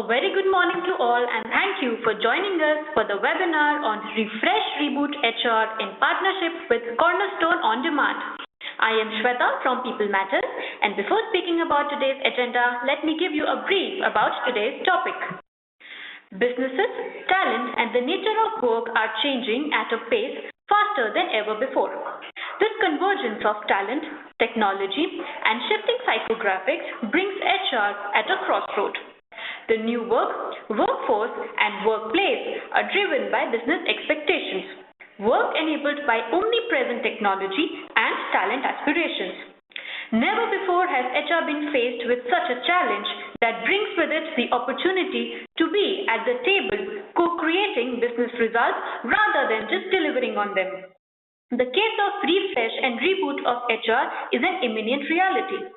very good morning to all and thank you for joining us for the webinar on Refresh Reboot HR in partnership with Cornerstone On Demand. I am Shweta from People Matters, and before speaking about today's agenda, let me give you a brief about today's topic. Businesses, talent and the nature of work are changing at a pace faster than ever before. This convergence of talent, technology and shifting psychographics brings HR at a crossroad. The new workforce and workplace are driven by business expectations, work enabled by omni-present technology and talent aspirations. Never before has HR been faced with such a challenge that brings with it the opportunity to be at the table co-creating business results rather than just delivering on them. The case of refresh and reboot of HR is an imminent reality.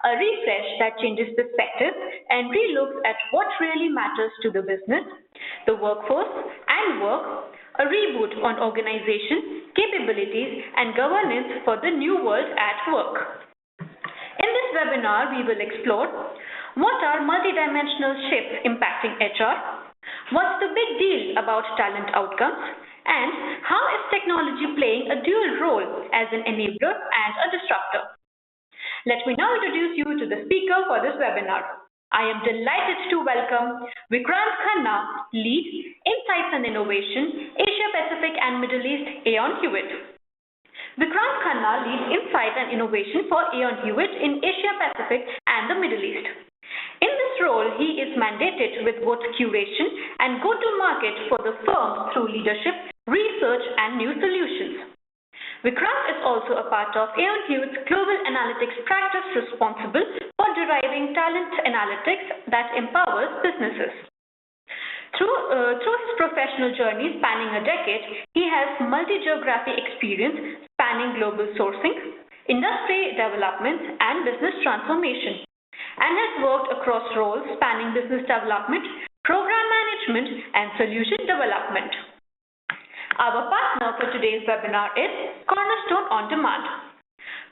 A refresh that changes perspective and relooks at what really matters to the business, the workforce and work, a reboot on organization, capabilities and governance for the new world at work. In this webinar, we will explore what are multidimensional shifts impacting HR, what's the big deal about talent outcomes, and how is technology playing a dual role as an enabler and a disruptor. Let me now introduce you to the speaker for this webinar. I am delighted to welcome Vikrant Khanna, Lead, Insights and Innovation, Asia Pacific and Middle East, Aon Hewitt. Vikrant Khanna leads Insight and Innovation for Aon Hewitt in Asia Pacific and the Middle East. In this role, he is mandated with both curation and go-to-market for the firm through leadership, research, and new solutions. Vikrant is also a part of Aon Hewitt's global analytics practice responsible for deriving talent analytics that empowers businesses. Through his professional journey spanning a decade, he has multi-geography experience spanning global sourcing, industry development, and business transformation, and has worked across roles spanning business development, program management, and solution development. Our partner for today's webinar is Cornerstone On Demand.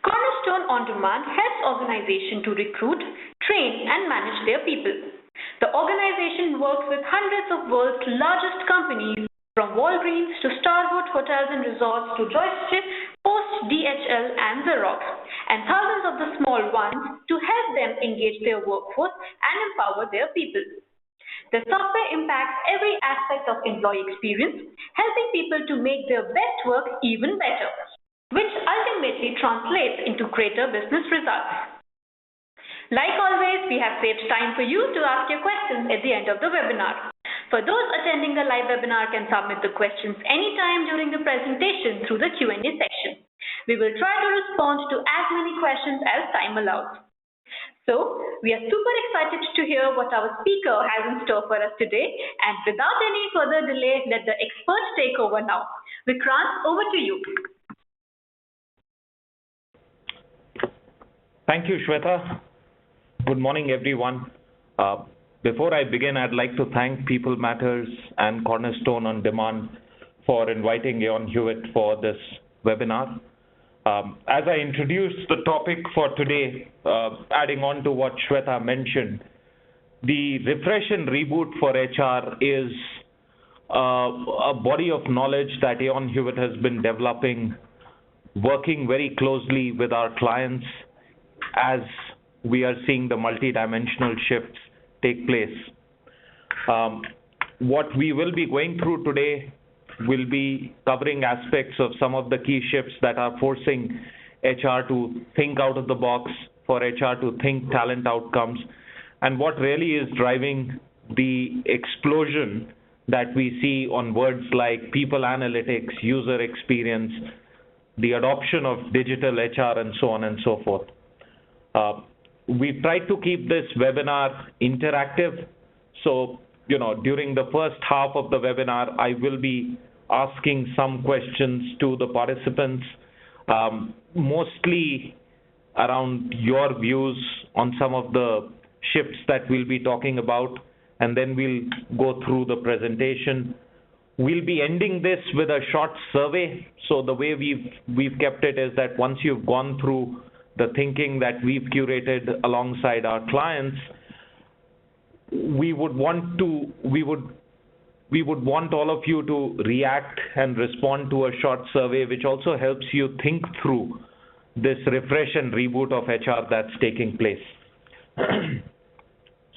Cornerstone On Demand helps organizations to recruit, train, and manage their people. The organization works with hundreds of world's largest companies, from Walgreens to Starwood Hotels and Resorts to Deutsche Post, DHL, and Xerox, and thousands of the small ones to help them engage their workforce and empower their people. The software impacts every aspect of employee experience, helping people to make their best work even better, which ultimately translates into greater business results. Like always, we have saved time for you to ask your questions at the end of the webinar. For those attending the live webinar can submit the questions anytime during the presentation through the Q&A section. We will try to respond to as many questions as time allows. So, we are super excited to hear what our speaker has in store for us today, and without any further delay, let the experts take over now. Vikrant, over to you. Thank you, Shweta. Good morning, everyone. Before I begin, I'd like to thank People Matters and Cornerstone On Demand for inviting Aon Hewitt for this webinar. As I introduce the topic for today, adding on to what Shweta mentioned, the refresh and reboot for HR is a body of knowledge that Aon Hewitt has been developing, working very closely with our clients as we are seeing the multidimensional shifts take place. What we will be going through today will be covering aspects of some of the key shifts that are forcing HR to think out of the box, for HR to think talent outcomes, and what really is driving the explosion that we see on words like people analytics, user experience, the adoption of digital HR, and so on and so forth. We've tried to keep this webinar interactive. So, during the first half of the webinar, I will be asking some questions to the participants, mostly around your views on some of the shifts that we'll be talking about, and then we'll go through the presentation. We'll be ending this with a short survey. So the way we've kept it is that once you've gone through the thinking that we've curated alongside our clients, we would want all of you to react and respond to a short survey, which also helps you think through this refresh and reboot of HR that's taking place.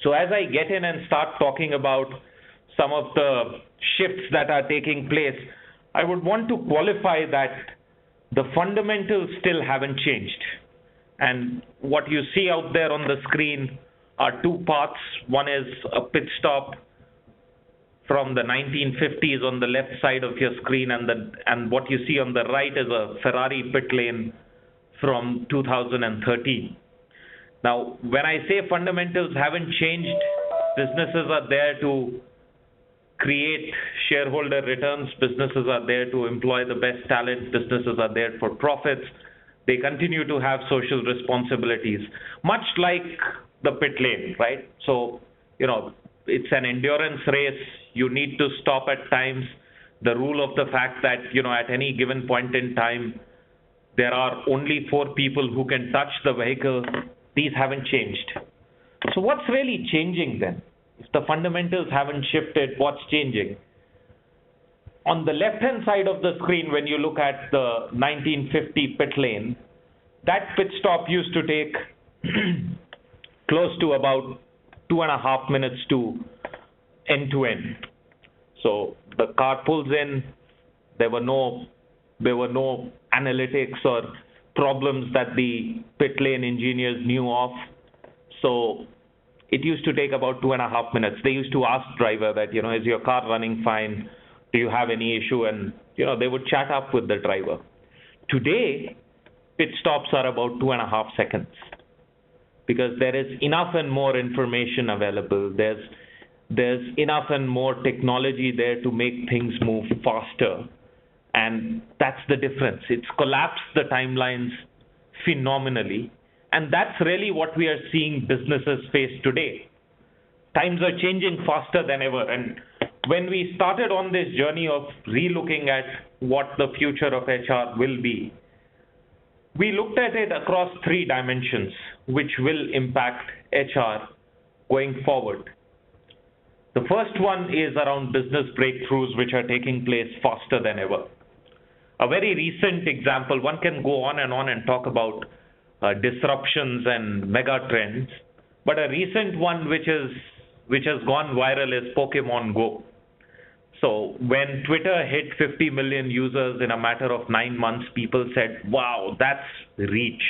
So as I get in and start talking about some of the shifts that are taking place, I would want to qualify that the fundamentals still haven't changed. And what you see out there on the screen are two paths. One is a pit stop from the 1950s on the left side of your screen, and what you see on the right is a Ferrari pit lane from 2013. Now, when I say fundamentals haven't changed, businesses are there to create shareholder returns, businesses are there to employ the best talent, businesses are there for profits. They continue to have social responsibilities, much like the pit lane, right? So, it's an endurance race. You need to stop at times. The rule of the fact that, at any given point in time, there are only 4 people who can touch the vehicle, these haven't changed. So what's really changing then? If the fundamentals haven't shifted, what's changing? On the left-hand side of the screen, when you look at the 1950 pit lane, that pit stop used to take close to about 2.5 minutes to end to end. So the car pulls in, there were no analytics or problems that the pit lane engineers knew of. So it used to take about 2.5 minutes. They used to ask driver that, is your car running fine? Do you have any issue? And, they would chat up with the driver. Today, pit stops are about 2.5 seconds because there is enough and more information available. There's enough and more technology there to make things move faster. And that's the difference. It's collapsed the timelines phenomenally. And that's really what we are seeing businesses face today. Times are changing faster than ever. And when we started on this journey of relooking at what the future of HR will be, we looked at it across 3 dimensions, which will impact HR going forward. The first one is around business breakthroughs, which are taking place faster than ever. A very recent example, one can go on and talk about disruptions and mega trends, but a recent one which has gone viral is Pokemon Go. So when Twitter hit 50 million users in a matter of 9 months, people said, wow, that's reach.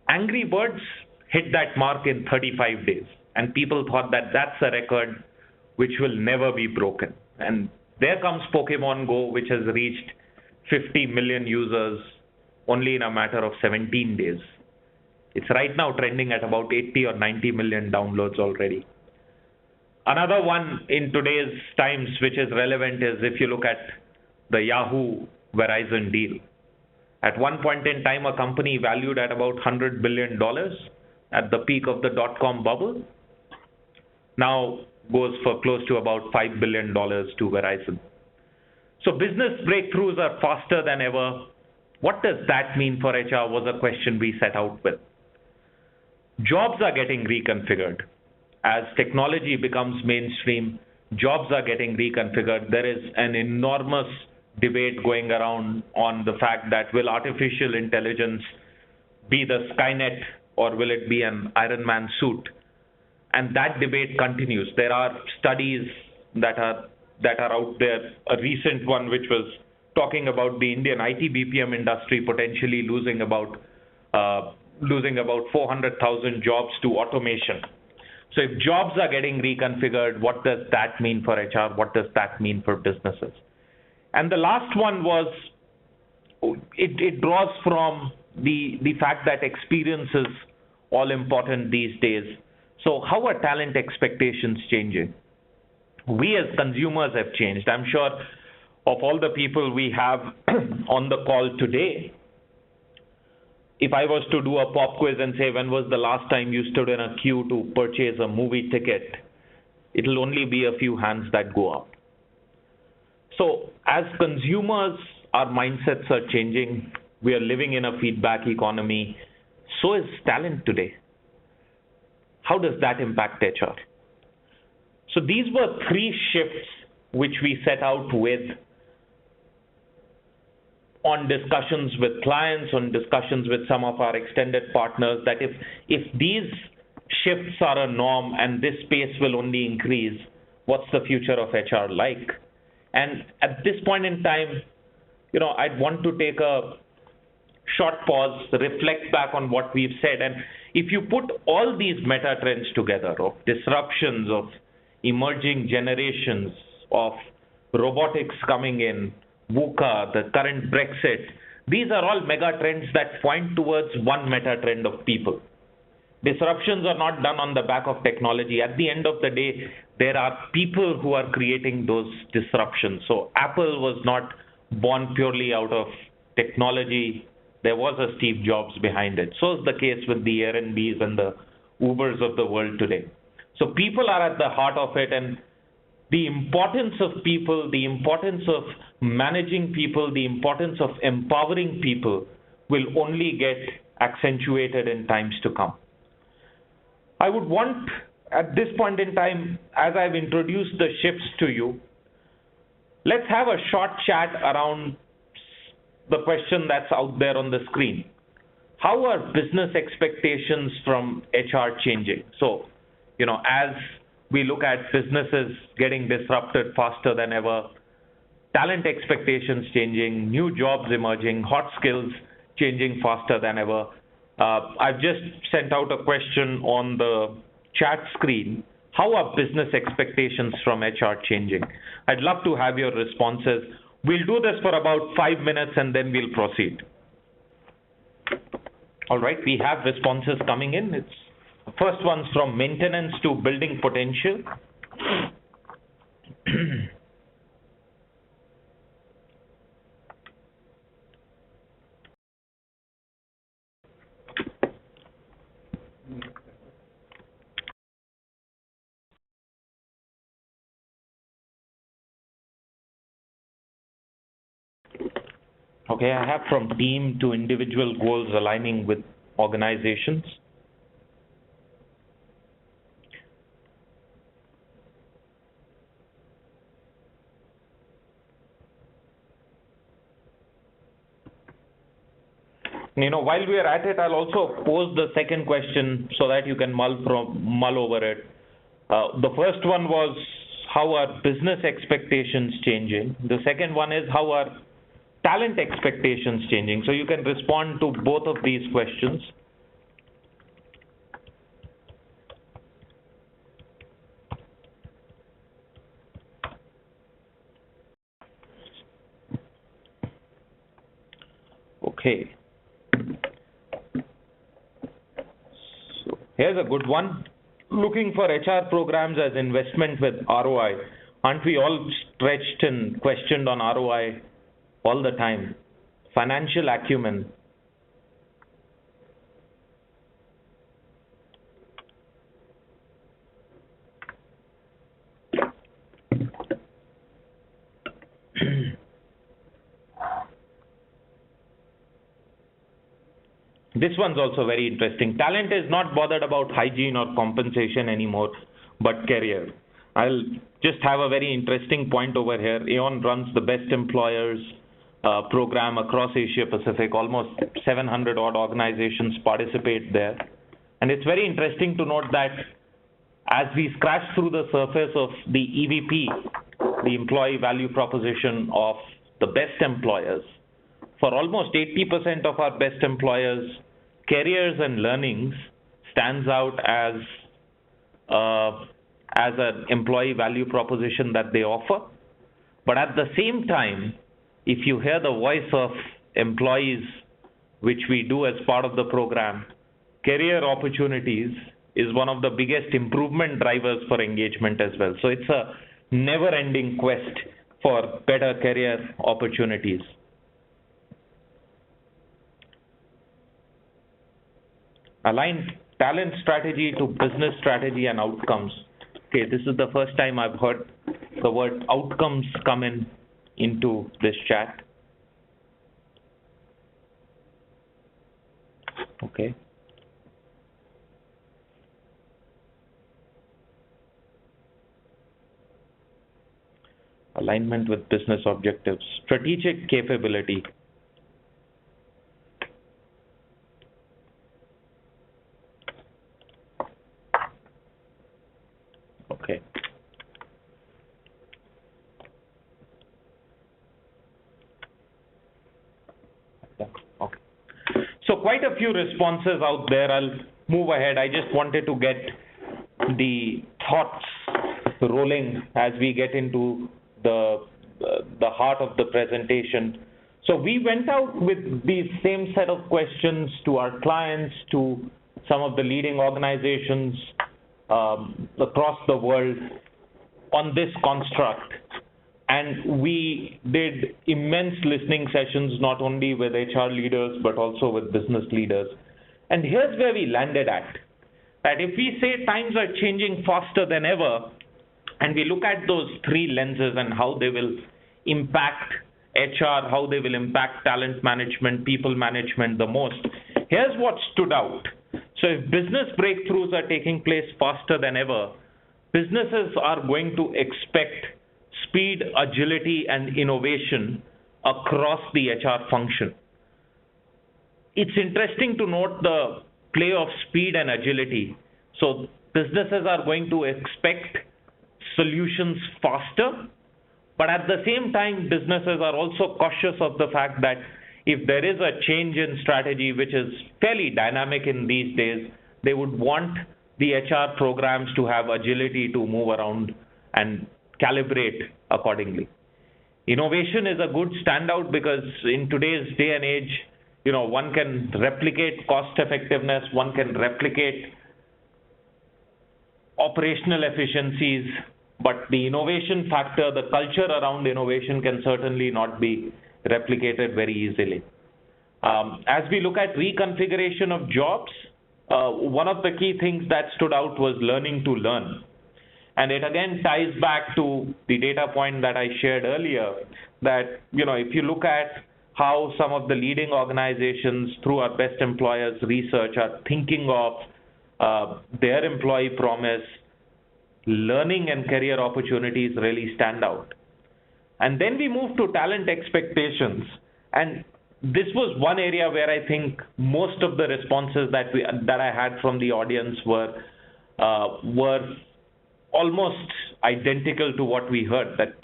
Angry Birds hit that mark in 35 days, and people thought that that's a record which will never be broken. And there comes Pokemon Go, which has reached 50 million users only in a matter of 17 days. It's right now trending at about 80 or 90 million downloads already. Another one in today's times which is relevant is if you look at the Yahoo Verizon deal. At one point in time, a company valued at about $100 billion at the peak of the dot-com bubble now goes for close to about $5 billion to Verizon. So business breakthroughs are faster than ever. What does that mean for HR was a question we set out with. Jobs are getting reconfigured. As technology becomes mainstream, jobs are getting reconfigured. There is an enormous debate going around on the fact that will artificial intelligence be the Skynet or will it be an Iron Man suit? And that debate continues. There are studies that are out there. A recent one which was talking about the Indian IT BPM industry potentially losing about 400,000 jobs to automation. So if jobs are getting reconfigured, what does that mean for HR? What does that mean for businesses? And the last one was, it draws from the fact that experience is all important these days. So how are talent expectations changing? We as consumers have changed. I'm sure of all the people we have on the call today, if I was to do a pop quiz and say, when was the last time you stood in a queue to purchase a movie ticket, it'll only be a few hands that go up. So as consumers, our mindsets are changing. We are living in a feedback economy. So is talent today. how does that impact HR? So these were three shifts which we set out with on discussions with clients, on discussions with some of our extended partners, that if these shifts are a norm and this space will only increase, what's the future of HR like? And at this point in time, I'd want to take a short pause, reflect back on what we've said. And if you put all these meta trends together of disruptions, of emerging generations, of robotics coming in, VUCA, the current Brexit, these are all mega trends that point towards one meta trend of people. Disruptions are not done on the back of technology. At the end of the day, there are people who are creating those disruptions. So Apple was not born purely out of technology. There was a Steve Jobs behind it. So is the case with the Airbnbs and the Ubers of the world today. So people are at the heart of it, and the importance of people, the importance of managing people, the importance of empowering people will only get accentuated in times to come. I would want, at this point in time, as I've introduced the shifts to you, let's have a short chat around the question that's out there on the screen. How are business expectations from HR changing? So, as we look at businesses getting disrupted faster than ever, talent expectations changing, new jobs emerging, hot skills changing faster than ever. I've just sent out a question on the chat screen. How are business expectations from HR changing? I'd love to have your responses. We'll do this for about 5 minutes and then we'll proceed. All right, we have responses coming in. The first one's from maintenance to building potential. Okay, I have from team to individual goals aligning with organizations. While we are at it, I'll also pose the second question so that you can mull over it. The first one was, how are business expectations changing? The second one is, how are talent expectations changing? So you can respond to both of these questions. Okay. So here's a good one. Looking for HR programs as investment with ROI. Aren't we all stretched and questioned on ROI all the time? Financial acumen. This one's also very interesting. Talent is not bothered about hygiene or compensation anymore, but career. I'll just have a very interesting point over here. Aon runs the Best Employers program across Asia Pacific. Almost 700 odd organizations participate there. And it's very interesting to note that as we scratch through the surface of the EVP, the employee value proposition of the best employers, for almost 80% of our best employers, careers and learnings stands out as an employee value proposition that they offer. But at the same time, if you hear the voice of employees, which we do as part of the program, career opportunities is one of the biggest improvement drivers for engagement as well. So it's a never-ending quest for better career opportunities. Align talent strategy to business strategy and outcomes. Okay, this is the first time I've heard the word outcomes come into this chat. Okay. alignment with business objectives, strategic capability. Okay. Okay. So quite a few responses out there. I'll move ahead. I just wanted to get the thoughts rolling as we get into the heart of the presentation. So we went out with these same set of questions to our clients, to some of the leading organizations across the world on this construct. And we did immense listening sessions, not only with HR leaders, but also with business leaders. And here's where we landed at, that if we say times are changing faster than ever, and we look at those three lenses and how they will impact HR, how they will impact talent management, people management the most, here's what stood out. So if business breakthroughs are taking place faster than ever, businesses are going to expect speed, agility, and innovation across the HR function. It's interesting to note the play of speed and agility. So businesses are going to expect solutions faster, but at the same time, businesses are also cautious of the fact that if there is a change in strategy, which is fairly dynamic in these days, they would want the HR programs to have agility to move around and calibrate accordingly. Innovation is a good standout because in today's day and age, one can replicate cost effectiveness, one can replicate operational efficiencies, but the innovation factor, the culture around innovation can certainly not be replicated very easily. As we look at reconfiguration of jobs, one of the key things that stood out was learning to learn. And it again ties back to the data point that I shared earlier, that, if you look at how some of the leading organizations through our best employers research are thinking of their employee promise, learning and career opportunities really stand out. And then we move to talent expectations. And this was one area where I think most of the responses that I had from the audience were almost identical to what we heard, that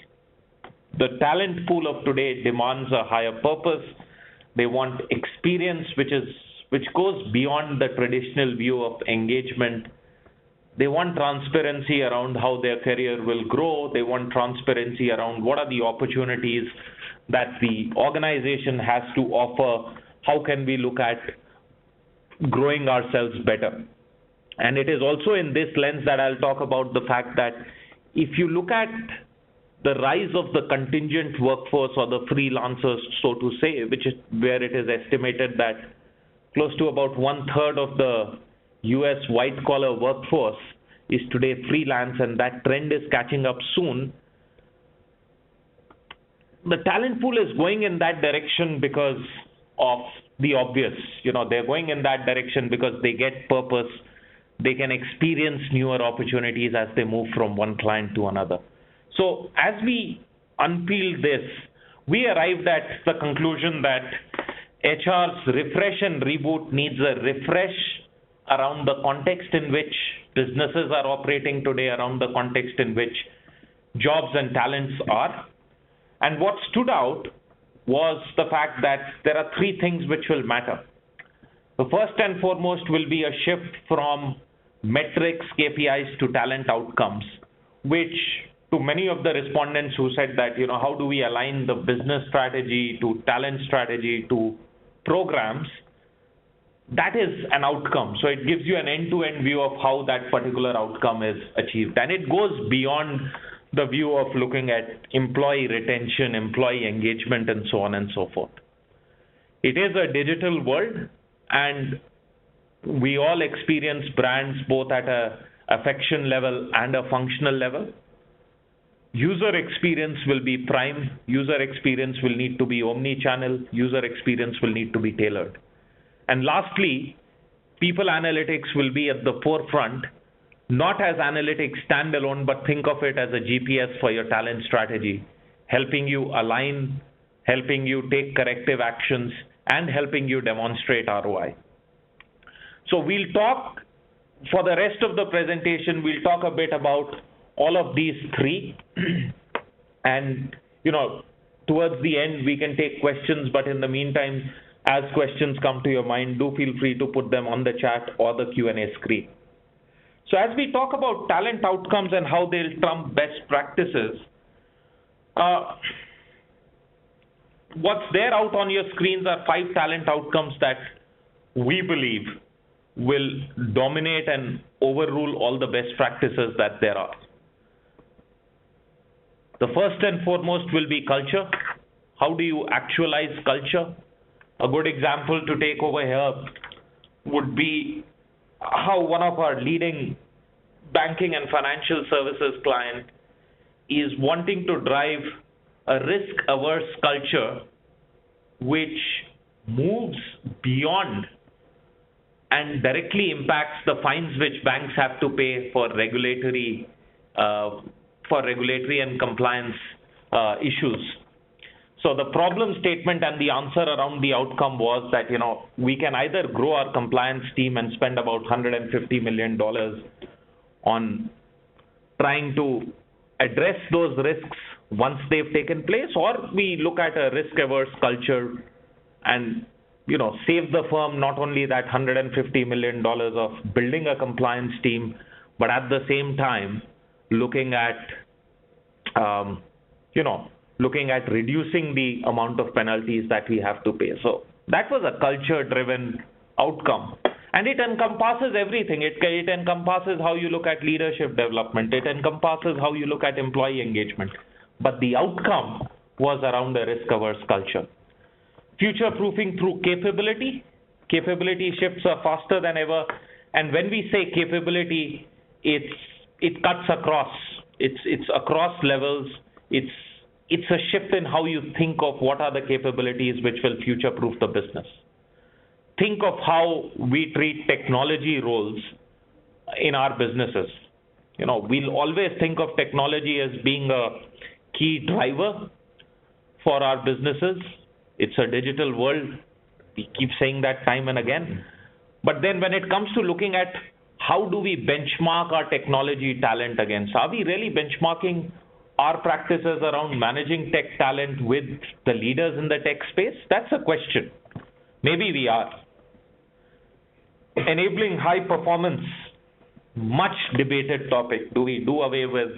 the talent pool of today demands a higher purpose. They want experience, which goes beyond the traditional view of engagement. They want transparency around how their career will grow. They want transparency around what are the opportunities that the organization has to offer. How can we look at growing ourselves better? And it is also in this lens that I'll talk about the fact that if you look at the rise of the contingent workforce or the freelancers, so to say, which is where it is estimated that close to about 1/3 of the US white-collar workforce is today freelance, and that trend is catching up soon. The talent pool is going in that direction because of the obvious. They're going in that direction because they get purpose. They can experience newer opportunities as they move from one client to another. So as we unpeel this, we arrived at the conclusion that HR's refresh and reboot needs a refresh around the context in which businesses are operating today, around the context in which jobs and talents are. And what stood out was the fact that there are three things which will matter. The first and foremost will be a shift from metrics, KPIs to talent outcomes, which to many of the respondents who said that, how do we align the business strategy to talent strategy to programs, that is an outcome. So it gives you an end-to-end view of how that particular outcome is achieved. And it goes beyond the view of looking at employee retention, employee engagement, and so on and so forth. It is a digital world, and we all experience brands both at a affection level and a functional level. User experience will be prime. User experience will need to be omni-channel. User experience will need to be tailored. And lastly, people analytics will be at the forefront, not as analytics standalone, but think of it as a GPS for your talent strategy. helping you align, helping you take corrective actions, and helping you demonstrate ROI. So we'll talk, for the rest of the presentation, we'll talk a bit about all of these three. And, towards the end, we can take questions, but in the meantime, as questions come to your mind, do feel free to put them on the chat or the Q&A screen. So as we talk about talent outcomes and how they'll trump best practices, what's there out on your screens are 5 talent outcomes that we believe will dominate and overrule all the best practices that there are. The first and foremost will be culture. How do you actualize culture? A good example to take over here would be how one of our leading banking and financial services client is wanting to drive a risk-averse culture which moves beyond and directly impacts the fines which banks have to pay for regulatory and compliance issues. So the problem statement and the answer around the outcome was that, we can either grow our compliance team and spend about $150 million on trying to address those risks once they've taken place, or we look at a risk-averse culture and, save the firm not only that $150 million of building a compliance team, but at the same time looking at reducing the amount of penalties that we have to pay. So that was a culture-driven outcome. And it encompasses everything. It encompasses how you look at leadership development. It encompasses how you look at employee engagement. But the outcome was around a risk-averse culture. Future-proofing through capability. Capability shifts are faster than ever. And when we say capability, it cuts across. It's across levels. It's a shift in how you think of what are the capabilities which will future-proof the business. Think of how we treat technology roles in our businesses. We'll always think of technology as being a key driver for our businesses. It's a digital world. We keep saying that time and again. But then when it comes to looking at how do we benchmark our technology talent against, are we really benchmarking our practices around managing tech talent with the leaders in the tech space? That's a question. Maybe we are. Enabling high performance, much debated topic. Do we do away with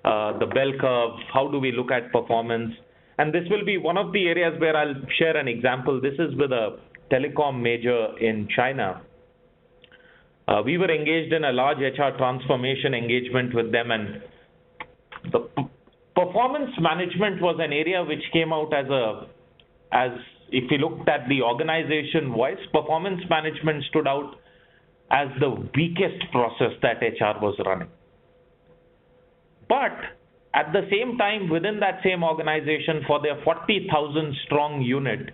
the bell curve? How do we look at performance? And this will be one of the areas where I'll share an example. This is with a telecom major in China. We were engaged in a large HR transformation engagement with them, and the performance management was an area which came out as if you looked at the organization voice, performance management stood out as the weakest process that HR was running. But at the same time, within that same organization, for their 40,000 strong unit,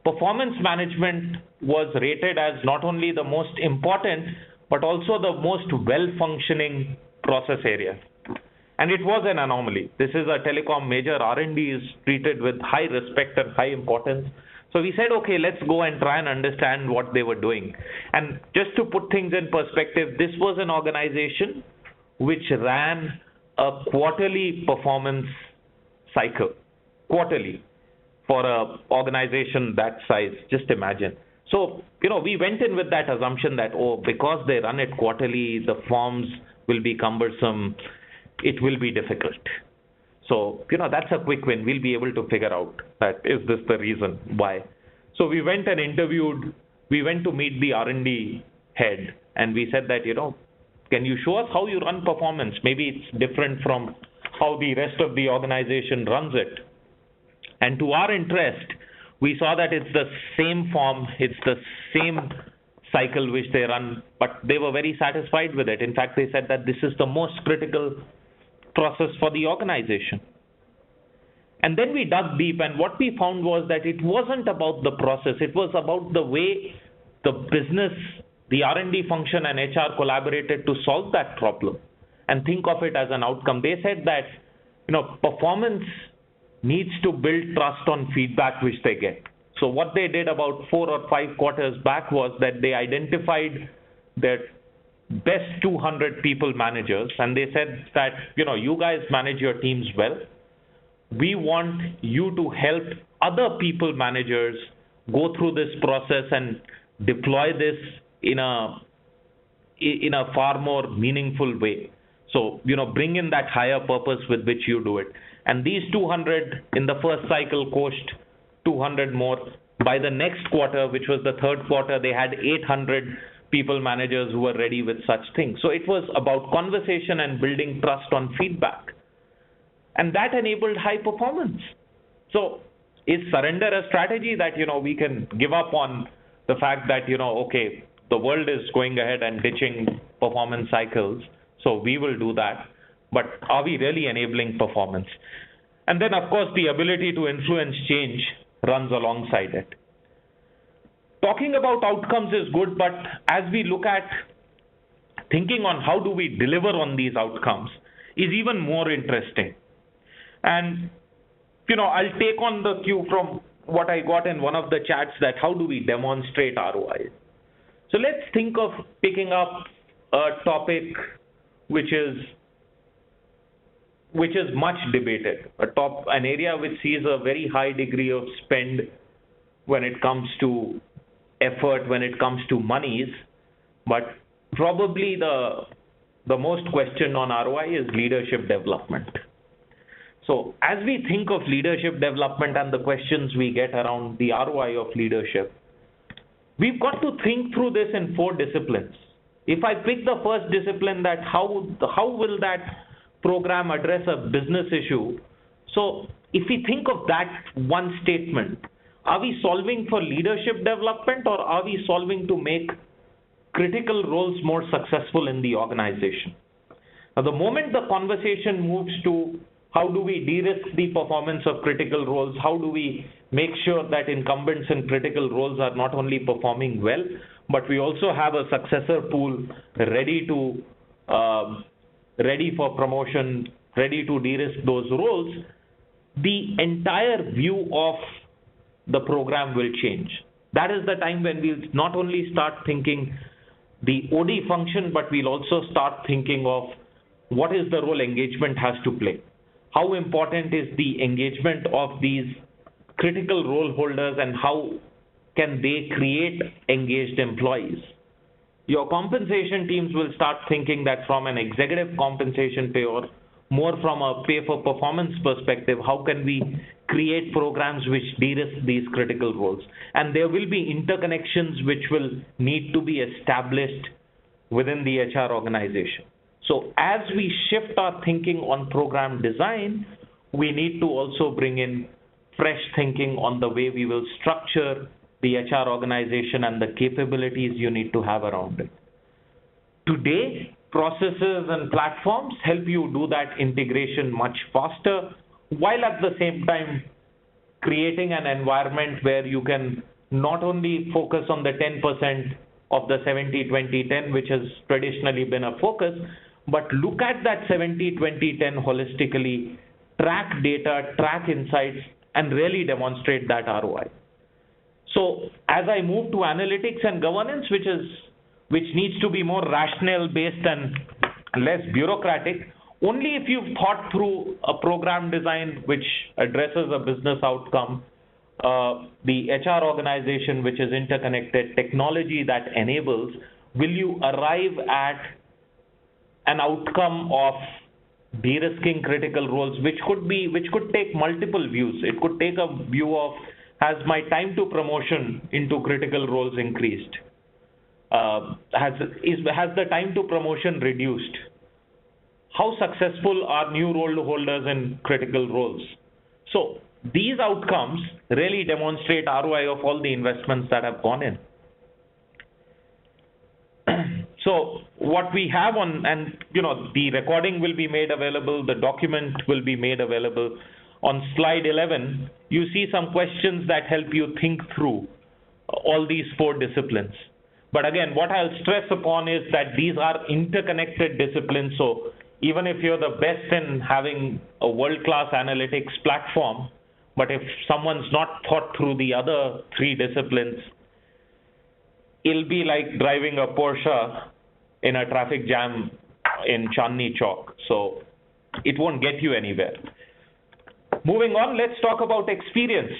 performance management was rated as not only the most important, but also the most well-functioning process area. And it was an anomaly. This is a telecom major. R&D is treated with high respect and high importance. So we said, okay, let's go and try and understand what they were doing. And just to put things in perspective, this was an organization which ran a quarterly performance cycle. Quarterly. For an organization that size, just imagine. So, we went in with that assumption that, because they run it quarterly, the forms will be cumbersome, it will be difficult. So, that's a quick win. We'll be able to figure out that is this the reason why. So we went and interviewed, we went to meet the R&D head, and we said that, can you show us how you run performance? Maybe it's different from how the rest of the organization runs it. And to our interest, we saw that it's the same form, it's the same cycle which they run, but they were very satisfied with it. In fact, they said that this is the most critical process for the organization. And then we dug deep, and what we found was that it wasn't about the process, it was about the way the business, the R&D function and HR collaborated to solve that problem and think of it as an outcome. They said that, performance needs to build trust on feedback which they get. So what they did about 4 or 5 quarters back was that they identified their best 200 people managers, and they said that, you guys manage your teams well. We want you to help other people managers go through this process and deploy this in a far more meaningful way. So, bring in that higher purpose with which you do it. And these 200 in the first cycle coached 200 more. By the next quarter, which was the third quarter, they had 800 people managers who were ready with such things. So it was about conversation and building trust on feedback. And that enabled high performance. So is surrender a strategy that, we can give up on the fact that, okay, the world is going ahead and ditching performance cycles, so we will do that. But are we really enabling performance? And then, of course, the ability to influence change runs alongside it. Talking about outcomes is good, but as we look at thinking on how do we deliver on these outcomes is even more interesting. And, I'll take on the cue from what I got in one of the chats, that how do we demonstrate ROI? So let's think of picking up a topic which is much debated, an area which sees a very high degree of spend when it comes to effort, when it comes to monies, but probably the most questioned on ROI is leadership development. So as we think of leadership development and the questions we get around the ROI of leadership, we've got to think through this in 4 disciplines. If I pick the first discipline, that how will that program address a business issue? So if we think of that one statement, are we solving for leadership development, or are we solving to make critical roles more successful in the organization? Now, the moment the conversation moves to how do we de-risk the performance of critical roles, how do we make sure that incumbents in critical roles are not only performing well, but we also have a successor pool ready for promotion, ready to de-risk those roles, the entire view of the program will change. That is the time when we'll not only start thinking the OD function, but we'll also start thinking of what is the role engagement has to play. How important is the engagement of these critical role holders, and how can they create engaged employees? Your compensation teams will start thinking that from an executive compensation pay, or more from a pay for performance perspective, how can we create programs which de-risk these critical roles? And there will be interconnections which will need to be established within the HR organization. So as we shift our thinking on program design, we need to also bring in fresh thinking on the way we will structure the HR organization and the capabilities you need to have around it. Today, processes and platforms help you do that integration much faster, while at the same time creating an environment where you can not only focus on the 10% of the 70-20-10, which has traditionally been a focus, but look at that 70-20-10 holistically, track data, track insights, and really demonstrate that ROI. So as I move to analytics and governance, which needs to be more rational based and less bureaucratic, only if you've thought through a program design which addresses a business outcome, the HR organization which is interconnected, technology that enables, will you arrive at an outcome of de-risking critical roles, which could take multiple views. It could take a view of, has my time to promotion into critical roles increased? Has the time to promotion reduced? How successful are new role holders in critical roles? So these outcomes really demonstrate ROI of all the investments that have gone in. So what we have on, and the recording will be made available, the document will be made available. On slide 11, you see some questions that help you think through all these 4 disciplines. But again, what I'll stress upon is that these are interconnected disciplines. So even if you're the best in having a world-class analytics platform, but if someone's not thought through the other three disciplines, it'll be like driving a Porsche in a traffic jam in Chandni Chowk. So it won't get you anywhere. Moving on, let's talk about experience.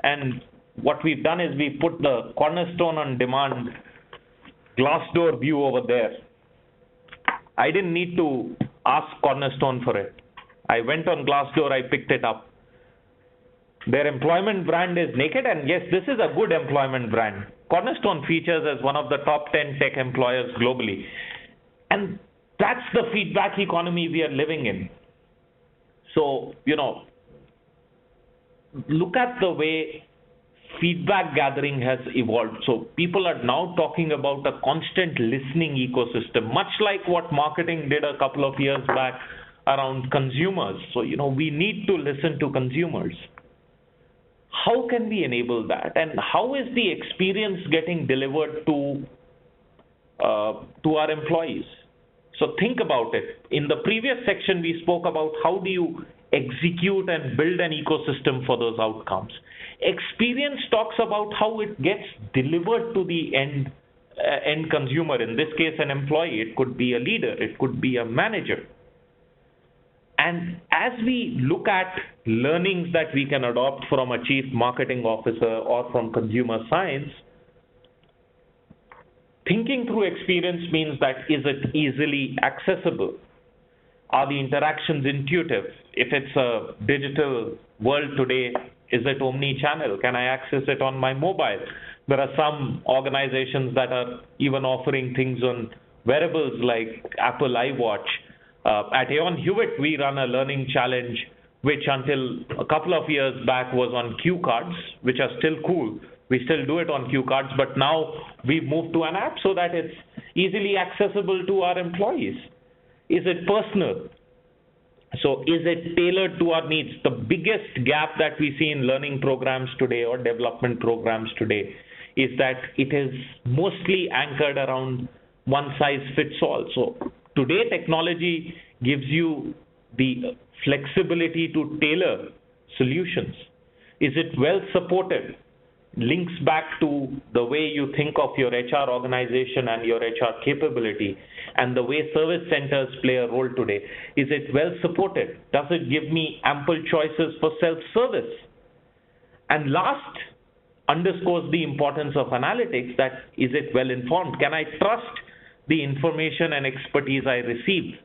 And what we've done is we put the Cornerstone on Demand Glassdoor view over there. I didn't need to ask Cornerstone for it. I went on Glassdoor, I picked it up. Their employment brand is naked, and yes, this is a good employment brand. Cornerstone features as one of the top 10 tech employers globally. And that's the feedback economy we are living in. So, look at the way feedback gathering has evolved. So people are now talking about a constant listening ecosystem, much like what marketing did a couple of years back around consumers. So, we need to listen to consumers. How can we enable that? And how is the experience getting delivered to our employees? So think about it. In the previous section, we spoke about how do you execute and build an ecosystem for those outcomes. Experience talks about how it gets delivered to the end consumer. In this case, an employee. It could be a leader. It could be a manager. And as we look at learnings that we can adopt from a chief marketing officer or from consumer science, thinking through experience means that is it easily accessible? Are the interactions intuitive? If it's a digital world today, is it omni-channel? Can I access it on my mobile? There are some organizations that are even offering things on wearables like Apple iWatch. At Aon Hewitt, we run a learning challenge, which until a couple of years back was on cue cards, which are still cool. We still do it on cue cards, but now we've moved to an app so that it's easily accessible to our employees. Is it personal? So is it tailored to our needs? The biggest gap that we see in learning programs today or development programs today is that it is mostly anchored around one size fits all. So today technology gives you the flexibility to tailor solutions. Is it well supported? Links back to the way you think of your HR organization and your HR capability and the way service centers play a role today. Is it well supported? Does it give me ample choices for self-service? And last, underscores the importance of analytics, that is it well informed? Can I trust the information and expertise I receive?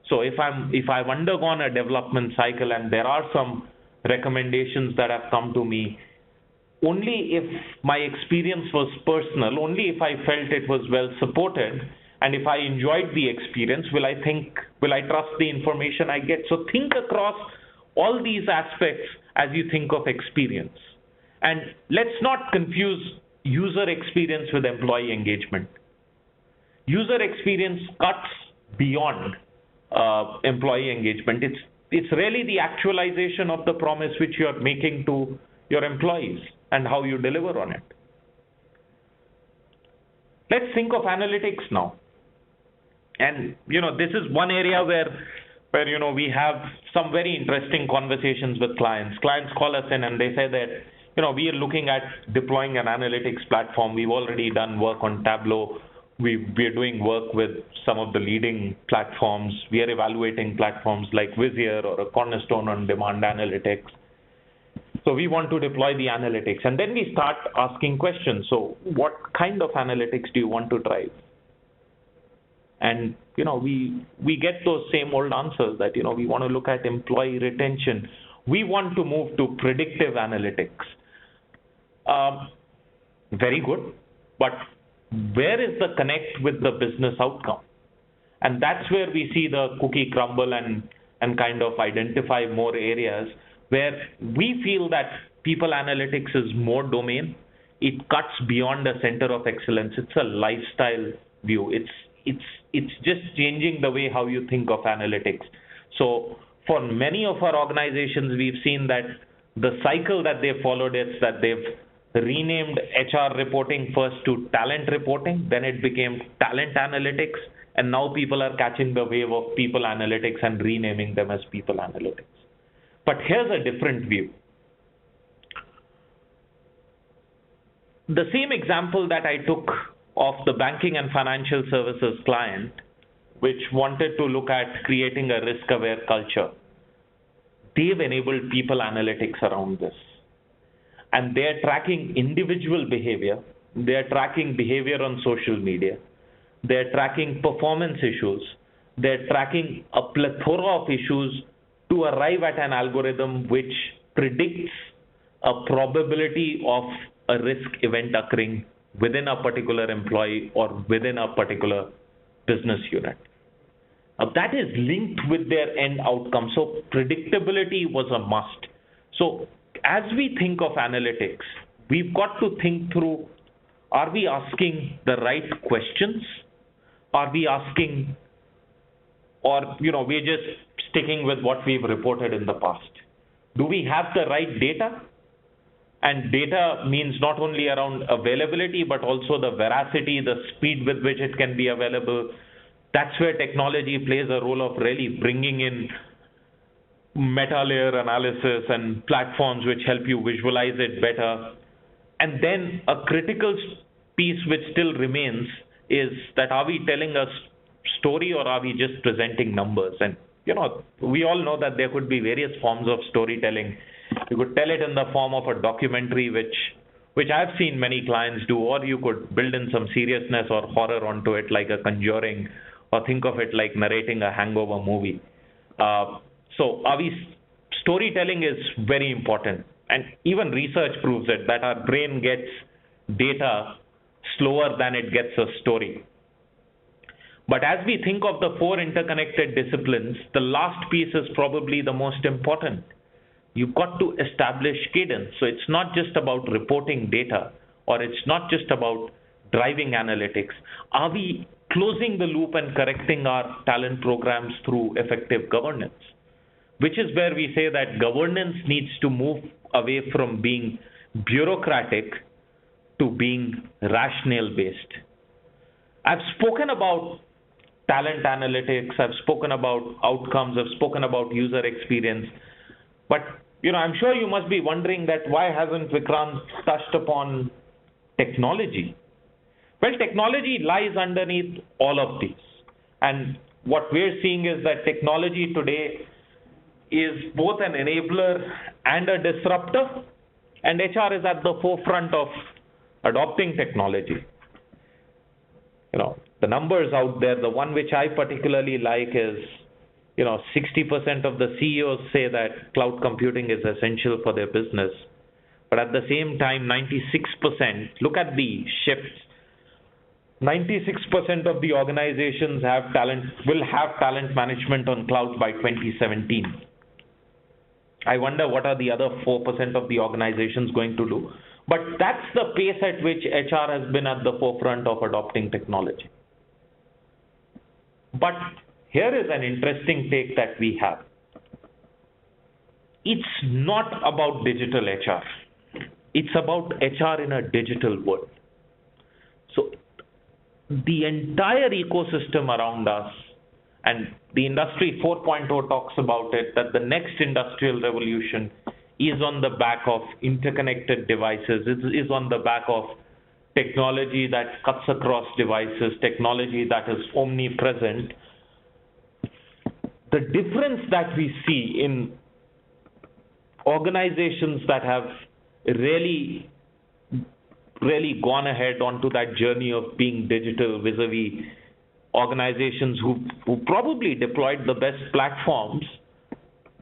So if I've undergone a development cycle and there are some recommendations that have come to me, only if my experience was personal, only if I felt it was well supported, and if I enjoyed the experience, will I trust the information I get? So think across all these aspects as you think of experience. And let's not confuse user experience with employee engagement. User experience cuts beyond employee engagement. It's really the actualization of the promise which you are making to your employees and how you deliver on it. Let's think of analytics now. And, this is one area where we have some very interesting conversations with clients. Clients call us in and they say that, we are looking at deploying an analytics platform. We've already done work on Tableau. We're doing work with some of the leading platforms. We are evaluating platforms like Vizier or a Cornerstone on Demand Analytics. So we want to deploy the analytics. And then we start asking questions. So what kind of analytics do you want to drive? And, we get those same old answers that, we want to look at employee retention. We want to move to predictive analytics. Very good. But where is the connect with the business outcome? And that's where we see the cookie crumble and kind of identify more areas where we feel that people analytics is more domain. It cuts beyond a center of excellence. It's a lifestyle view. It's just changing the way how you think of analytics. So for many of our organizations, we've seen that the cycle that they followed is that they've renamed HR reporting first to talent reporting, then it became talent analytics, And now people are catching the wave of people analytics and renaming them as people analytics. But here's a different view. The same example that I took of the banking and financial services client, which wanted to look at creating a risk-aware culture, they've enabled people analytics around this. And they're tracking individual behavior. They're tracking behavior on social media. They're tracking performance issues. They're tracking a plethora of issues to arrive at an algorithm which predicts a probability of a risk event occurring within a particular employee or within a particular business unit. That is linked with their end outcome. So predictability was a must. So as we think of analytics, we've got to think through, are we asking the right questions? Are we asking, or we're just sticking with what we've reported in the past? Do we have the right data? And data means not only around availability, but also the veracity, the speed with which it can be available. That's where technology plays a role of really bringing in meta layer analysis and platforms which help you visualize it better. And then a critical piece which still remains is that, are we telling a story or are we just presenting numbers? And we all know that there could be various forms of storytelling. You could tell it in the form of a documentary, which I've seen many clients do, or you could build in some seriousness or horror onto it, like a Conjuring, or think of it like narrating a Hangover movie. So storytelling is very important. And even research proves it, that our brain gets data slower than it gets a story. But as we think of the four interconnected disciplines, the last piece is probably the most important. You've got to establish cadence. So it's not just about reporting data, or it's not just about driving analytics. Are we closing the loop and correcting our talent programs through effective governance? Which is where we say that governance needs to move away from being bureaucratic to being rationale-based. I've spoken about talent analytics, I've spoken about outcomes, I've spoken about user experience, but I'm sure you must be wondering that why hasn't Vikrant touched upon technology? Well, technology lies underneath all of these. And what we're seeing is that technology today is both an enabler and a disruptor, and HR is at the forefront of adopting technology. The numbers out there, the one which I particularly like is, 60% of the CEOs say that cloud computing is essential for their business. But at the same time, 96%, look at the shifts, 96% of the organizations will have talent management on cloud by 2017. I wonder what are the other 4% of the organizations going to do. But that's the pace at which HR has been at the forefront of adopting technology. But here is an interesting take that we have. It's not about digital HR. It's about HR in a digital world. So the entire ecosystem around us, and the Industry 4.0 talks about it, that the next industrial revolution is on the back of interconnected devices, is on the back of technology that cuts across devices, technology that is omnipresent. The difference that we see in organizations that have really gone ahead onto that journey of being digital vis-a-vis organizations who probably deployed the best platforms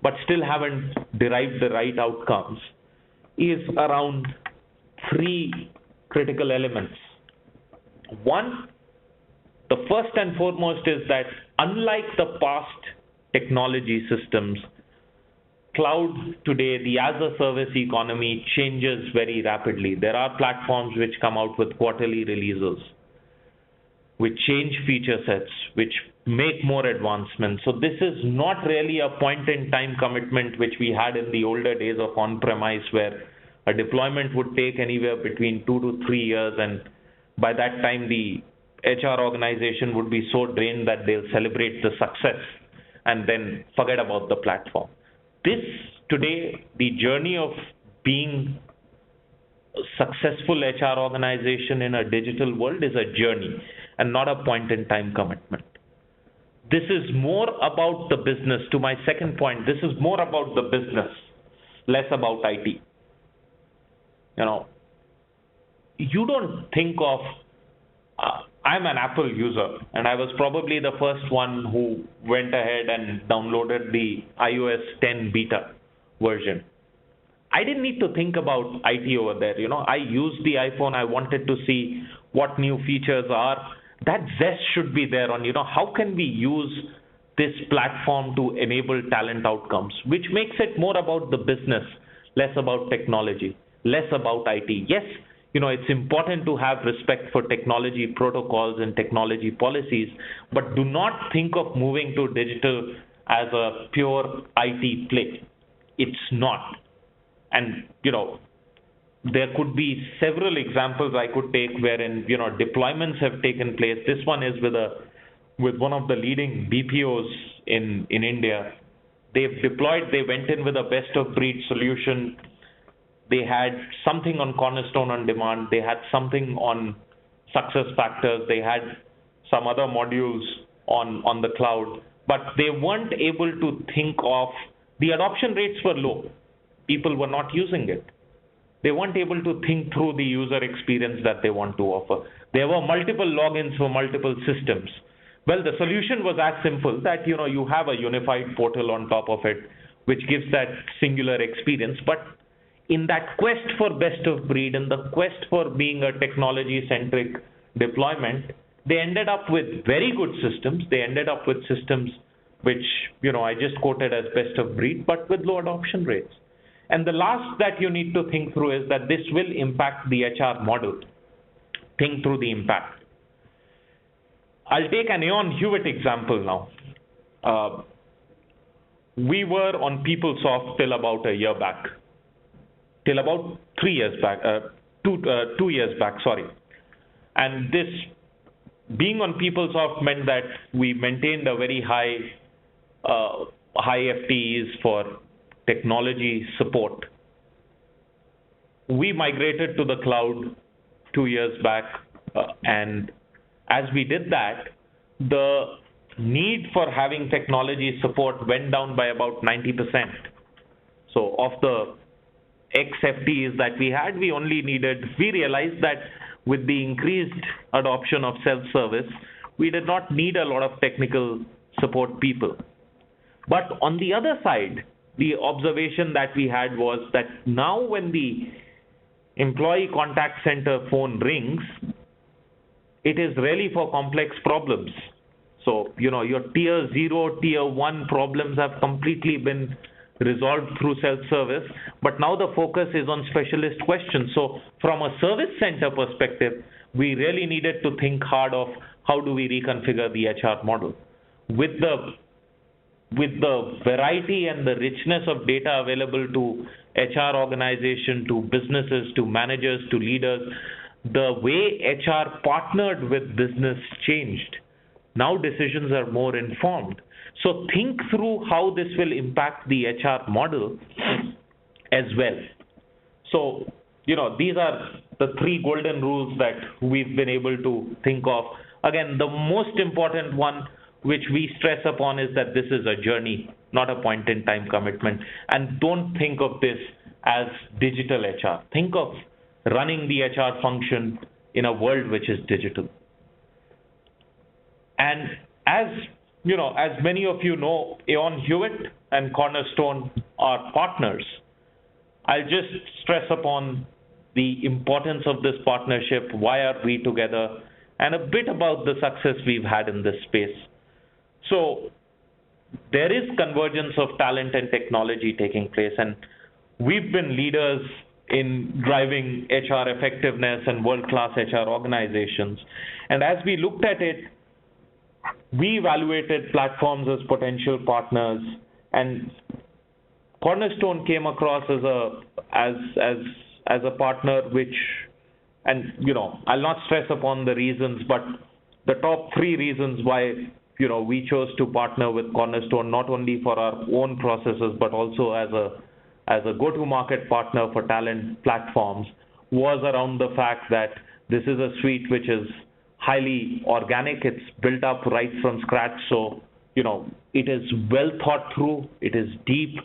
but still haven't derived the right outcomes is around three critical elements. One, the first and foremost is that unlike the past technology systems, cloud today, the as-a-service economy changes very rapidly. There are platforms which come out with quarterly releases, which change feature sets, which make more advancements. So this is not really a point-in-time commitment which we had in the older days of on-premise, where a deployment would take anywhere between 2 to 3 years, and by that time the HR organization would be so drained that they'll celebrate the success and then forget about the platform. This today, the journey of being a successful HR organization in a digital world is a journey and not a point in time commitment. This is more about the business. To my second point, this is more about the business, less about IT. You don't think of, I'm an Apple user, and I was probably the first one who went ahead and downloaded the iOS 10 beta version. I didn't need to think about IT over there. I used the iPhone. I wanted to see what new features are. That zest should be there on, how can we use this platform to enable talent outcomes, which makes it more about the business, less about technology, less about IT. Yes, it's important to have respect for technology protocols and technology policies, but do not think of moving to digital as a pure IT play. It's not. And, there could be several examples I could take wherein, deployments have taken place. This one is with one of the leading BPOs in India. They've deployed, they went in with a best of breed solution. They had something on Cornerstone on demand. They had something on success factors. They had some other modules on the cloud, but they weren't able to think of, the adoption rates were low. People were not using it. They weren't able to think through the user experience that they want to offer. There were multiple logins for multiple systems. Well, the solution was as simple that, you have a unified portal on top of it, which gives that singular experience. But in that quest for best of breed and the quest for being a technology-centric deployment, they ended up with very good systems. They ended up with systems which, I just quoted as best of breed, but with low adoption rates. And the last that you need to think through is that this will impact the HR model. Think through the impact. I'll take an Aon Hewitt example now. We were on PeopleSoft till about a year back. Till about 3 years back, 2 years back, sorry. And this, being on PeopleSoft meant that we maintained a very high FTEs for technology support. We migrated to the cloud 2 years back, and as we did that, the need for having technology support went down by about 90%. So of the X FTEs that we had, we realized that with the increased adoption of self-service, we did not need a lot of technical support people. But on the other side, the observation that we had was that now when the employee contact center phone rings, it is really for complex problems. So, your tier 0, tier 1 problems have completely been resolved through self-service, but now the focus is on specialist questions. So from a service center perspective, we really needed to think hard of how do we reconfigure the HR model. With the variety and the richness of data available to HR organization, to businesses, to managers, to leaders, the way HR partnered with business changed. Now decisions are more informed. So think through how this will impact the HR model as well. So, these are the 3 golden rules that we've been able to think of. Again, the most important one which we stress upon is that this is a journey, not a point-in-time commitment. And don't think of this as digital HR. Think of running the HR function in a world which is digital. And as many of you know, Aon Hewitt and Cornerstone are partners. I'll just stress upon the importance of this partnership, why are we together, and a bit about the success we've had in this space. So there is convergence of talent and technology taking place, and we've been leaders in driving HR effectiveness and world-class HR organizations. And as we looked at it, we evaluated platforms as potential partners, and Cornerstone came across as a partner which, and I'll not stress upon the reasons, but the top three reasons why we chose to partner with Cornerstone, not only for our own processes but also as a go-to-market partner for talent platforms, was around the fact that this is a suite which is highly organic. It's built up right from scratch, so it is well thought through. It is deep.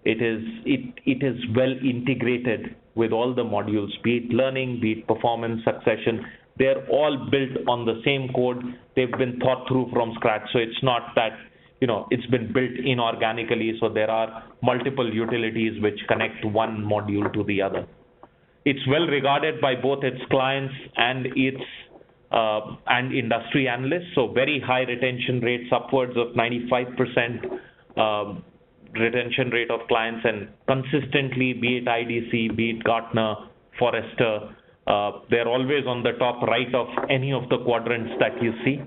It is well integrated with all the modules, be it learning, be it performance, succession. They're all built on the same code. They've been thought through from scratch. So it's not that, it's been built inorganically. So there are multiple utilities which connect one module to the other. It's well regarded by both its clients and and industry analysts. So very high retention rates, upwards of 95% retention rate of clients, and consistently, be it IDC, be it Gartner, Forrester, they're always on the top right of any of the quadrants that you see.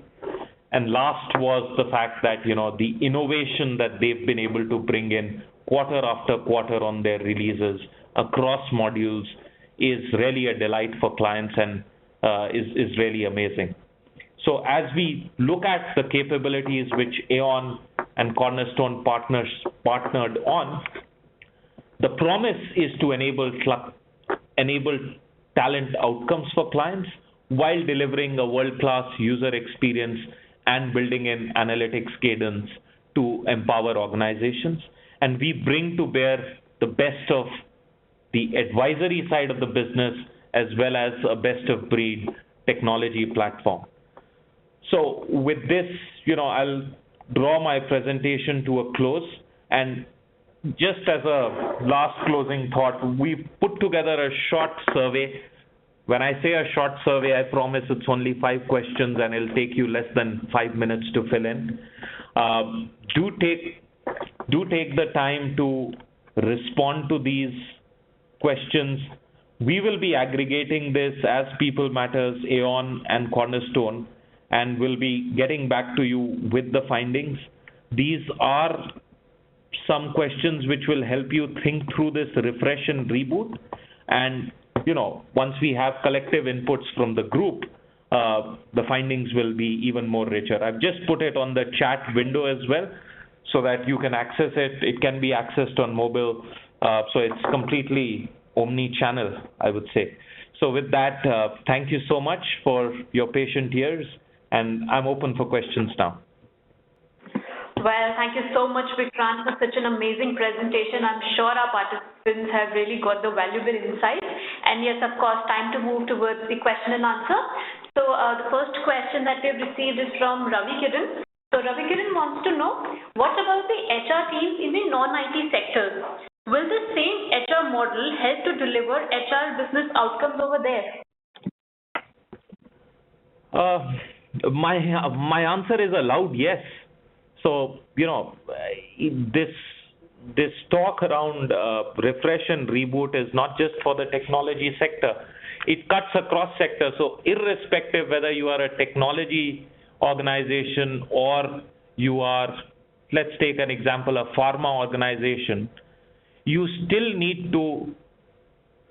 And last was the fact that, the innovation that they've been able to bring in quarter after quarter on their releases across modules is really a delight for clients and is really amazing. So as we look at the capabilities which Aon and Cornerstone Partners partnered on, the promise is to enable talent outcomes for clients while delivering a world-class user experience and building in analytics cadence to empower organizations. And we bring to bear the best of the advisory side of the business as well as a best-of-breed technology platform. So with this, I'll draw my presentation to a close. And just as a last closing thought, we've put together a short survey. When I say a short survey, I promise it's only 5 questions and it'll take you less than 5 minutes to fill in. Do take the time to respond to these questions. We will be aggregating this as People Matters, Aon, and Cornerstone, and we'll be getting back to you with the findings. These are some questions which will help you think through this refresh and reboot. And, once we have collective inputs from the group, the findings will be even more richer. I've just put it on the chat window as well so that you can access it. It can be accessed on mobile. So it's completely omni-channel, I would say. So with that, thank you so much for your patient ears, and I'm open for questions now. Well, thank you so much, Vikrant, for such an amazing presentation. I'm sure our participants have really got the valuable insights. And yes, of course, time to move towards the question and answer. So the first question that we've received is from Ravi Kiran. So Ravi Kiran wants to know, what about the HR teams in the non-IT sectors? Will the same HR model help to deliver HR business outcomes over there? My answer is a loud yes. So, this talk around refresh and reboot is not just for the technology sector. It cuts across sectors. So irrespective whether you are a technology organization or you are, let's take an example, a pharma organization, you still need to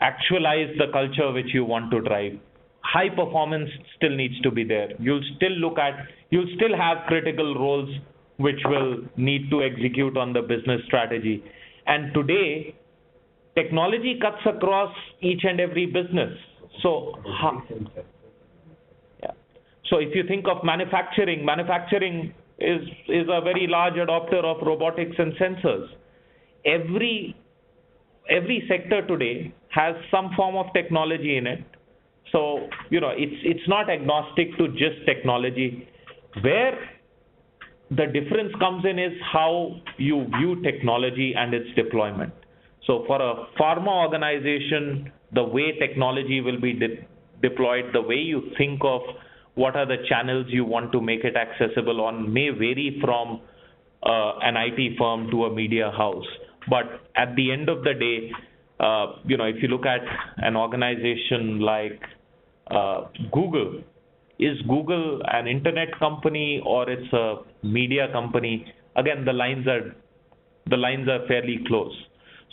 actualize the culture which you want to drive. High performance still needs to be there. You'll still have critical roles which will need to execute on the business strategy. And today, technology cuts across each and every business. So if you think of manufacturing is a very large adopter of robotics and sensors. Every sector today has some form of technology in it. So, it's not agnostic to just technology. Where the difference comes in is how you view technology and its deployment. So for a pharma organization, the way technology will be deployed, the way you think of what are the channels you want to make it accessible on may vary from an IT firm to a media house. But at the end of the day, if you look at an organization like Google, is Google an internet company or it's a media company? Again, the lines are fairly close.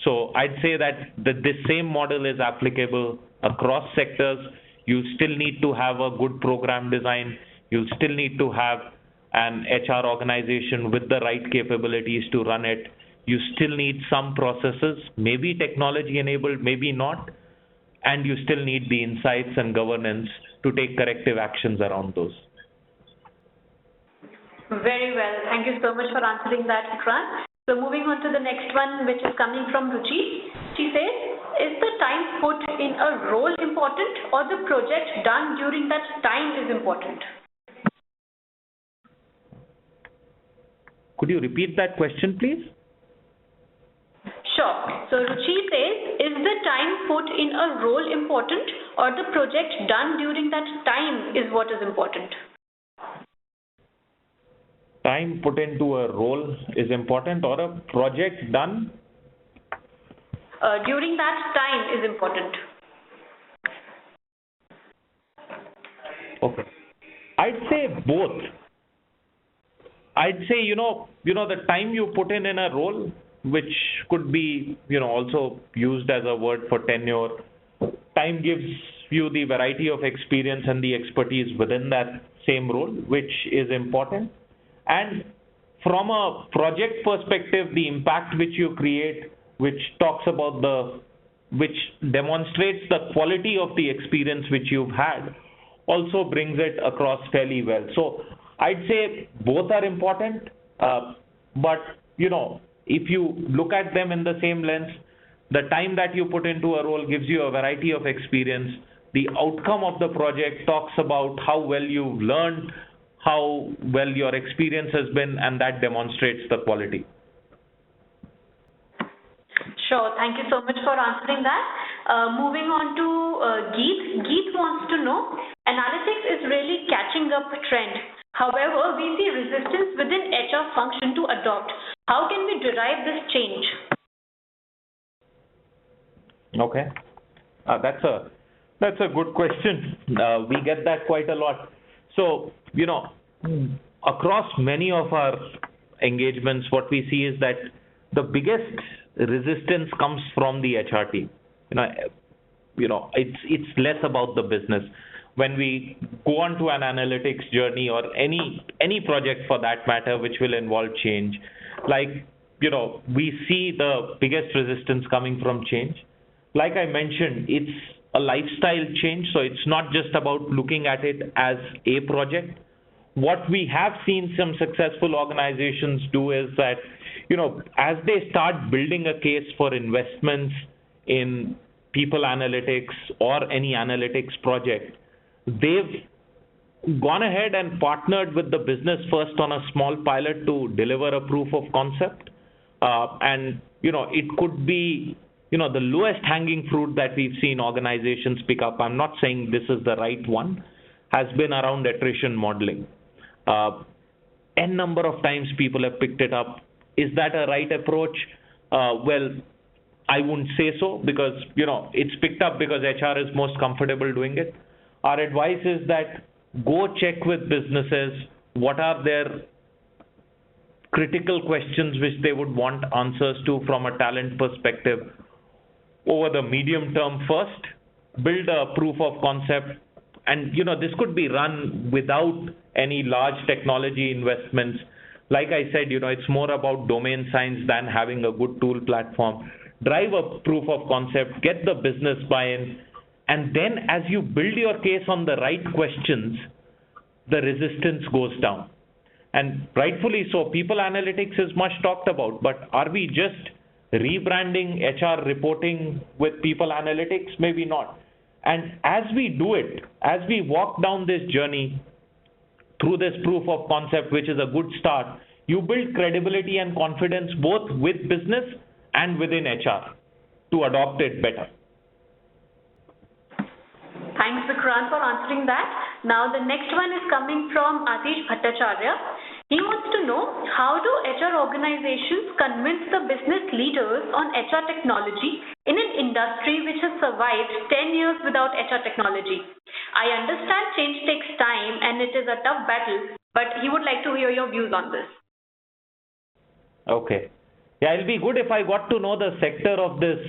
So I'd say that this same model is applicable across sectors. You still need to have a good program design. You'll still need to have an HR organization with the right capabilities to run it. You still need some processes, maybe technology enabled, maybe not, and you still need the insights and governance to take corrective actions around those. Very well. Thank you so much for answering that, Vikrant. So moving on to the next one, which is coming from Ruchi. She says, is the time put in a role important, or the project done during that time is important? Could you repeat that question, please? Sure. So Ruchi says, is the time put in a role important, or the project done during that time is what is important? Time put into a role is important, or a project done? During that time is important. Okay. I'd say both. I'd say, the time you put in a role, which could be, also used as a word for tenure. Time gives you the variety of experience and the expertise within that same role, which is important. And from a project perspective, the impact which you create, which demonstrates the quality of the experience which you've had, also brings it across fairly well. So I'd say both are important, but if you look at them in the same lens, the time that you put into a role gives you a variety of experience. The outcome of the project talks about how well you've learned, how well your experience has been, and that demonstrates the quality. Sure. Thank you so much for answering that. Moving on to Geet. Geet wants to know, analytics is really catching up trend. However, we see resistance within HR function to adopt. How can we derive this change? Okay. That's a good question. We get that quite a lot. So, across many of our engagements, what we see is that the biggest resistance comes from the HR team. It's less about the business. When we go on to an analytics journey, or any project for that matter, which will involve change, we see the biggest resistance coming from change. Like I mentioned, it's a lifestyle change, so it's not just about looking at it as a project. What we have seen some successful organizations do is that, as they start building a case for investments in people analytics or any analytics project, they've gone ahead and partnered with the business first on a small pilot to deliver a proof of concept. It could be, the lowest hanging fruit that we've seen organizations pick up. I'm not saying this is the right one, has been around attrition modeling. N number of times people have picked it up. Is that a right approach? Well, I wouldn't say so, because, it's picked up because HR is most comfortable doing it. Our advice is that go check with businesses what are their critical questions which they would want answers to from a talent perspective over the medium term first, build a proof of concept, and this could be run without any large technology investments. Like I said, it's more about domain science than having a good tool platform. Drive a proof of concept, get the business buy-in, and then as you build your case on the right questions, the resistance goes down. And rightfully so, people analytics is much talked about, but are we just rebranding HR reporting with people analytics? Maybe not. And as we do it, as we walk down this journey through this proof of concept, which is a good start, you build credibility and confidence both with business and within HR to adopt it better. Thanks, Vikrant, for answering that. Now, the next one is coming from Atish Bhattacharya. He wants to know, how do HR organizations convince the business leaders on HR technology in an industry which has survived 10 years without HR technology? I understand change takes time and it is a tough battle, but he would like to hear your views on this. Okay. Yeah, it'll be good if I got to know the sector of this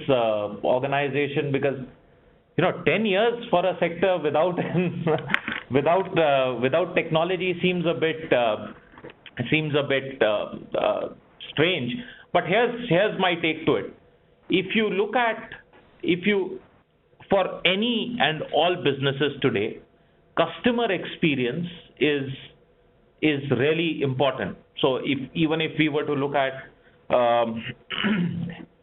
organization, because 10 years for a sector without without technology seems a bit strange. But here's my take to it. If you for any and all businesses today, customer experience is really important. So even if we were to look at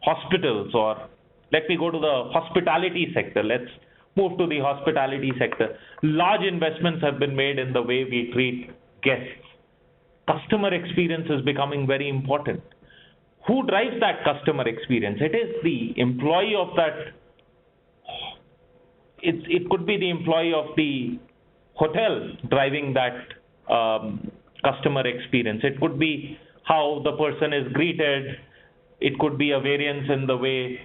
hospitals, or let me go to the hospitality sector. Let's move to the hospitality sector. Large investments have been made in the way we treat guests. Customer experience is becoming very important. Who drives that customer experience? It is the employee of that. It could be the employee of the hotel driving that customer experience. It could be how the person is greeted. It could be a variance in the way,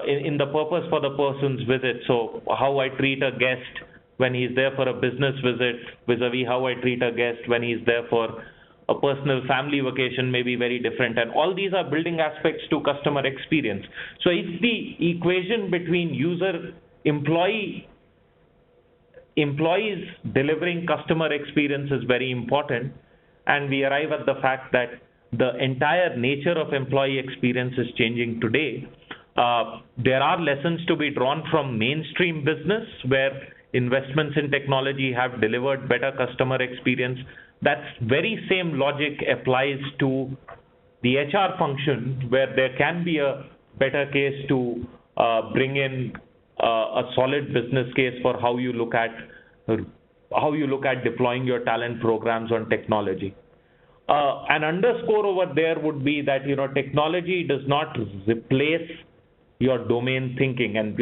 in the purpose for the person's visit. So how I treat a guest when he's there for a business visit vis-a-vis how I treat a guest when he's there for a personal family vacation may be very different. And all these are building aspects to customer experience. So it's the equation between employees delivering customer experience is very important, and we arrive at the fact that the entire nature of employee experience is changing today. There are lessons to be drawn from mainstream business where investments in technology have delivered better customer experience. That very same logic applies to the HR function, where there can be a better case to bring in a solid business case for how you look at deploying your talent programs on technology. An underscore over there would be that technology does not replace your domain thinking. And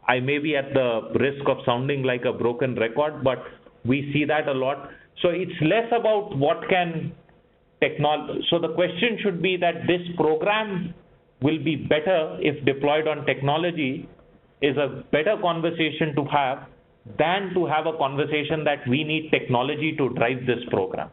I may be at the risk of sounding like a broken record, but we see that a lot. So it's less about what can technology. So the question should be that this program will be better if deployed on technology is a better conversation to have than to have a conversation that we need technology to drive this program.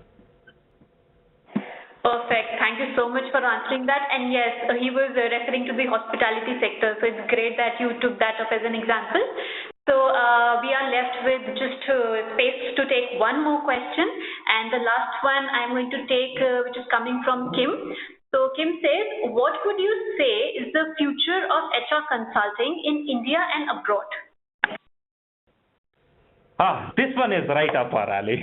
Perfect. Thank you so much for answering that. And yes, he was referring to the hospitality sector. So it's great that you took that up as an example. So we are left with just space to take one more question. And the last one I'm going to take, which is coming from Kim. So Kim says, what would you say is the future of HR consulting in India and abroad? This one is right up our alley.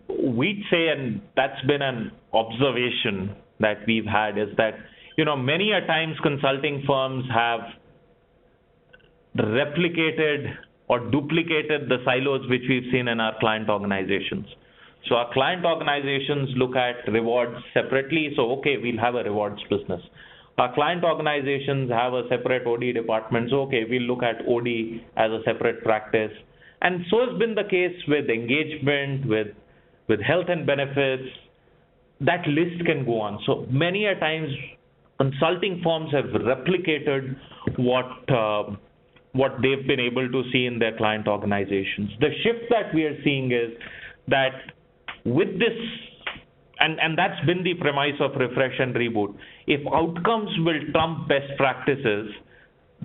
We'd say, and that's been an observation that we've had, is that, many a times consulting firms have replicated or duplicated the silos which we've seen in our client organizations. So our client organizations look at rewards separately. So, okay, we'll have a rewards business. Our client organizations have a separate OD department. So, okay, we'll look at OD as a separate practice. And so has been the case with engagement, with health and benefits. That list can go on. So many a times consulting firms have replicated what they've been able to see in their client organizations. The shift that we are seeing is that with this, and that's been the premise of Refresh and Reboot, if outcomes will trump best practices,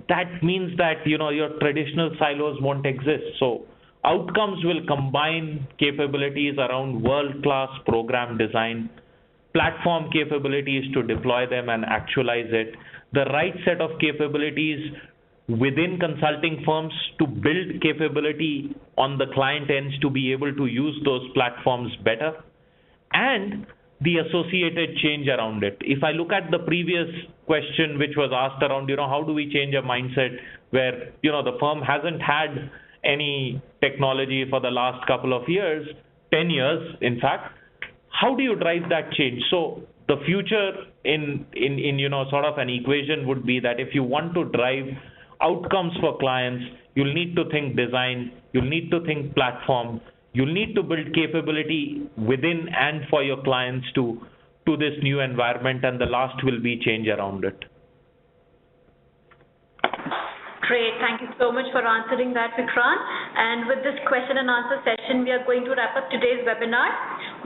that means that your traditional silos won't exist. So outcomes will combine capabilities around world-class program design, platform capabilities to deploy them and actualize it, the right set of capabilities within consulting firms to build capability on the client ends to be able to use those platforms better, and the associated change around it. If I look at the previous question which was asked around, how do we change a mindset where, the firm hasn't had any technology for the last couple of years, 10 years, in fact, how do you drive that change? So the future in sort of an equation would be that if you want to drive outcomes for clients, you'll need to think design, you'll need to think platform, you'll need to build capability within and for your clients to this new environment, and the last will be change around it. Great. Thank you so much for answering that, Vikrant. And with this question and answer session, we are going to wrap up today's webinar.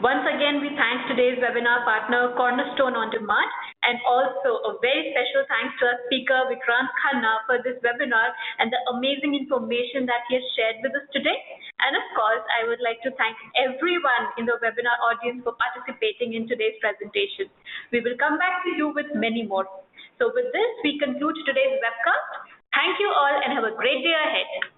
Once again, we thank today's webinar partner, Cornerstone On Demand, and also a very special thanks to our speaker, Vikrant Khanna, for this webinar and the amazing information that he has shared with us today. And of course, I would like to thank everyone in the webinar audience for participating in today's presentation. We will come back to you with many more. So with this, we conclude today's webcast. Thank you all and have a great day ahead.